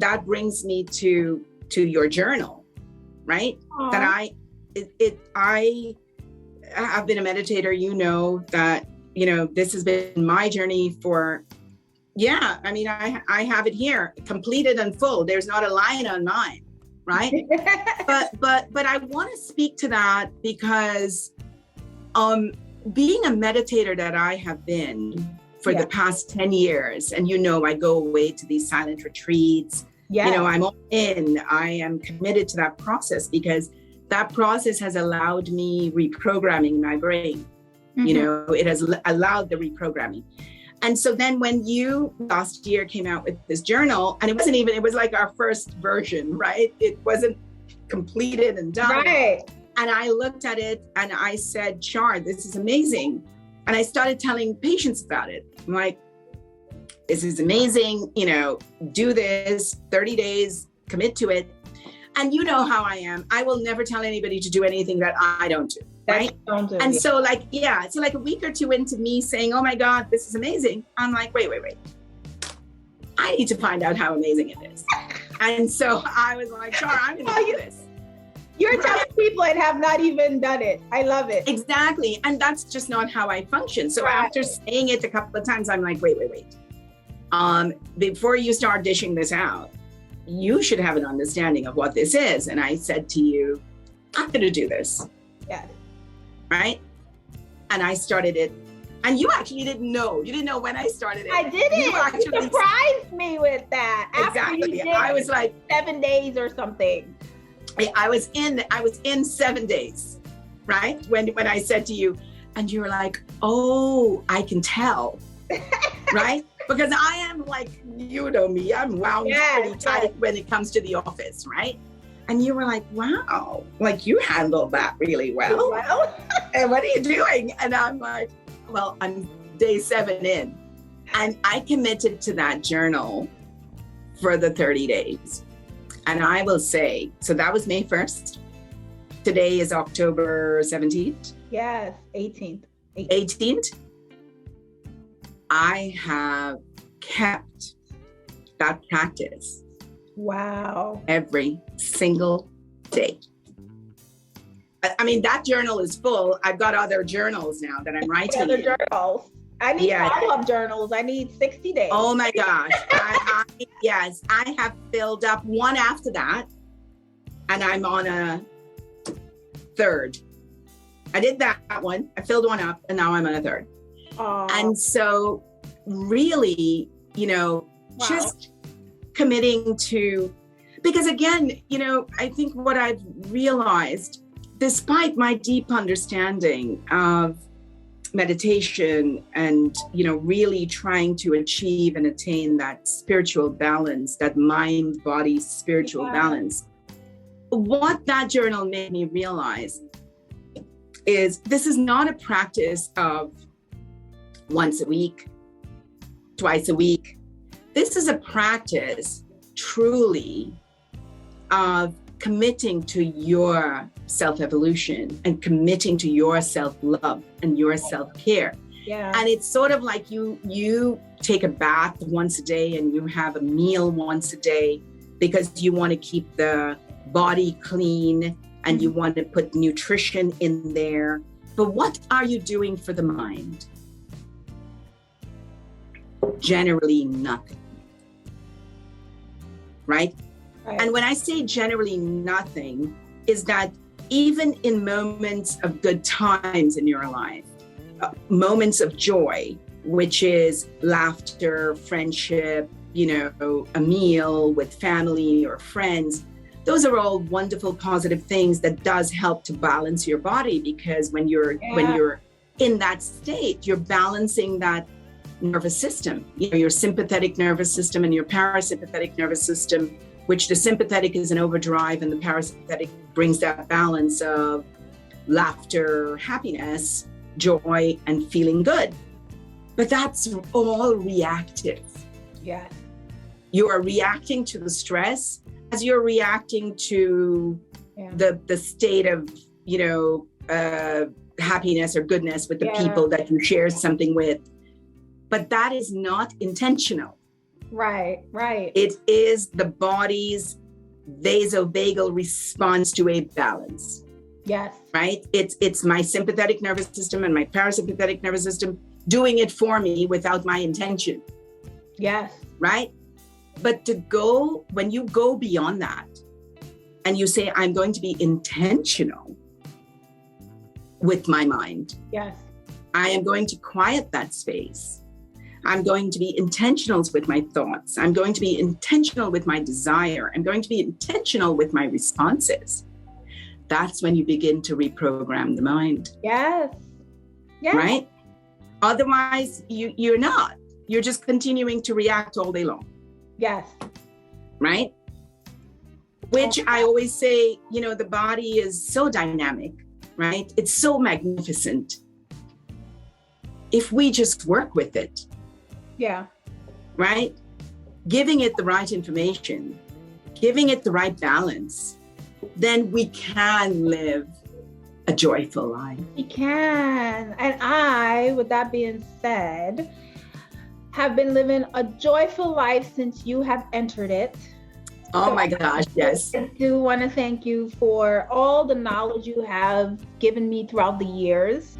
that brings me to your journal, right? Aww. That I have been a meditator, that, this has been my journey for, I have it here, completed and full. There's not a line on mine, right? but I want to speak to that because being a meditator that I have been for the past 10 years, and I go away to these silent retreats, I'm all in, I am committed to that process because that process has allowed me reprogramming my brain. Mm-hmm. It has allowed the reprogramming. And so then when you last year came out with this journal, and it was like our first version, right? It wasn't completed and done. Right. And I looked at it and I said, Char, this is amazing. And I started telling patients about it. I'm like, this is amazing, do this, 30 days, commit to it. And you know how I am. I will never tell anybody to do anything that I don't do, right? And so so like a week or two into me saying, oh my God, this is amazing. I'm like, wait. I need to find out how amazing it is. And so I was like, Char, I'm going to do this. You're telling people and have not even done it. I love it. Exactly. And that's just not how I function. So after saying it a couple of times, I'm like, wait. Before you start dishing this out, you should have an understanding of what this is. And I said to you, I'm going to do this. Yeah. Right? And I started it. And you actually didn't know. You didn't know when I started it. I didn't. You surprised me with that. Exactly. After you did I was like 7 days or something. I was in 7 days, right? When I said to you, and you were like, oh, I can tell, right? Because I am like, you know me, I'm wound pretty tight when it comes to the office, right? And you were like, wow, like you handled that really well. And what are you doing? And I'm like, well, I'm day 7 in. And I committed to that journal for the 30 days. And I will say, so that was May 1st. Today is October 17th. Yes, 18th. 18th. I have kept that practice. Wow. Every single day. I mean, that journal is full. I've got other journals now that I'm writing. Other journals. I need follow-up journals. I need 60 days. Oh my gosh. Yes, I have filled up one after that. And I'm on a 3rd. I did that one. I filled one up and now I'm on a 3rd. Aww. And so really, just committing to, because again, I think what I've realized, despite my deep understanding of meditation and, really trying to achieve and attain that spiritual balance, that mind, body, spiritual balance, what that journal made me realize is this is not a practice of once a week, twice a week. This is a practice truly of committing to your self-evolution and committing to your self-love and your self-care. Yeah. And it's sort of like you take a bath once a day and you have a meal once a day because you want to keep the body clean and you want to put nutrition in there. But what are you doing for the mind? Generally nothing. Right? And when I say generally nothing, is that even in moments of good times in your life, moments of joy, which is laughter, friendship, a meal with family or friends, those are all wonderful, positive things that does help to balance your body, because when you're in that state, you're balancing that nervous system, your sympathetic nervous system and your parasympathetic nervous system, which the sympathetic is an overdrive and the parasympathetic brings that balance of laughter, happiness, joy, and feeling good. But that's all reactive. Yeah. You are reacting to the stress as you're reacting to the state of, happiness or goodness with the people that you share something with. But that is not intentional. Right, right. It is the body's vasovagal response to a balance. Yes. Right? It's my sympathetic nervous system and my parasympathetic nervous system doing it for me without my intention. Yes. Right? But when you go beyond that and you say, I'm going to be intentional with my mind. Yes. I am going to quiet that space. I'm going to be intentional with my thoughts. I'm going to be intentional with my desire. I'm going to be intentional with my responses. That's when you begin to reprogram the mind. Yes. Yes. Right? Otherwise, you're not. You're just continuing to react all day long. Yes. Right? Which I always say, the body is so dynamic, right? It's so magnificent. If we just work with it. Yeah. Right? Giving it the right information, giving it the right balance, then we can live a joyful life. We can. And I, with that being said, have been living a joyful life since you have entered it. Oh my gosh, yes. I do want to thank you for all the knowledge you have given me throughout the years.